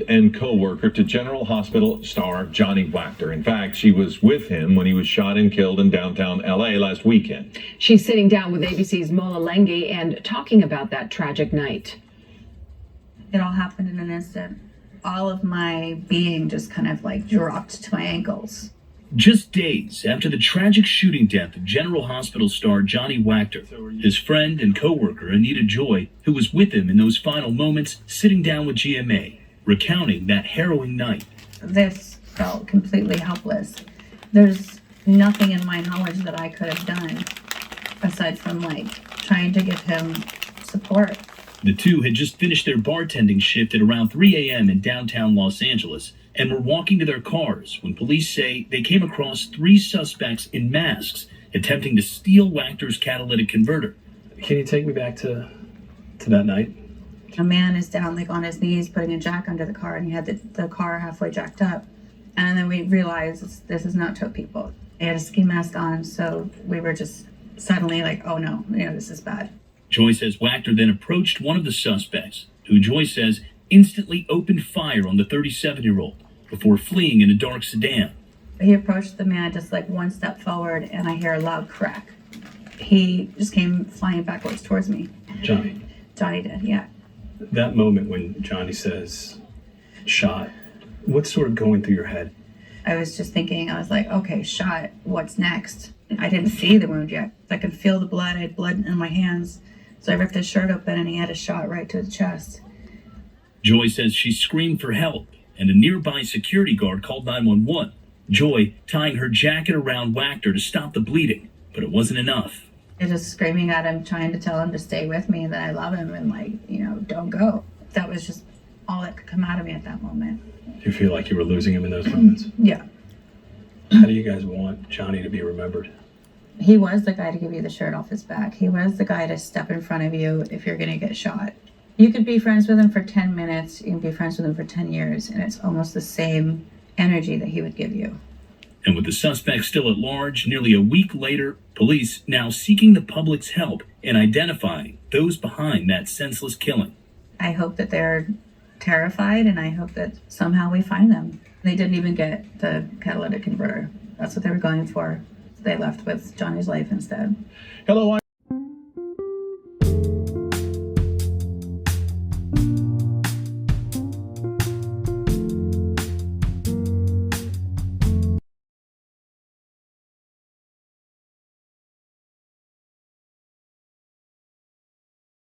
and co-worker to General Hospital star Johnny Wactor. In fact, she was with him when he was shot and killed in downtown L.A. last weekend. She's sitting down with ABC's Mola Lengi and talking about that tragic night. It all happened in an instant. All of my being just kind of like dropped to my ankles. Just days after the tragic shooting death of General Hospital star Johnny Wactor, his friend and co-worker Anita Joy, who was with him in those final moments, sitting down with GMA, recounting that harrowing night. This felt completely helpless. There's nothing in my knowledge that I could have done aside from like trying to give him support. The two had just finished their bartending shift at around 3 a.m. in downtown Los Angeles and were walking to their cars when police say they came across 3 suspects in masks attempting to steal Wactor's catalytic converter. Can you take me back to that night? A man is down like on his knees putting a jack under the car, and he had the car halfway jacked up. And then we realized this is not tow people. He had a ski mask on, so we were just suddenly like, oh no, this is bad. Joy says Wactor then approached one of the suspects, who Joy says instantly opened fire on the 37-year-old before fleeing in a dark sedan. He approached the man just like one step forward, and I hear a loud crack. He just came flying backwards towards me. Johnny. Johnny did, yeah. That moment when Johnny says, shot, what's sort of going through your head? I was just thinking, I was like, okay, shot, what's next? I didn't see the wound yet. I could feel the blood. I had blood in my hands. So I ripped his shirt open, and he had a shot right to his chest. Joy says she screamed for help, and a nearby security guard called 911. Joy tying her jacket around Wactor to stop the bleeding, but it wasn't enough. I was just screaming at him, trying to tell him to stay with me and that I love him and don't go. That was just all that could come out of me at that moment. Do you feel like you were losing him in those moments? Yeah. How do you guys want Johnny to be remembered? He was the guy to give you the shirt off his back. He was the guy to step in front of you if you're going to get shot. You could be friends with him for 10 minutes. You can be friends with him for 10 years, and it's almost the same energy that he would give you. And with the suspect still at large, nearly a week later, police now seeking the public's help in identifying those behind that senseless killing. I hope that they're terrified, and I hope that somehow we find them. They didn't even get the catalytic converter. That's what they were going for. They left with Johnny's life instead. Hello.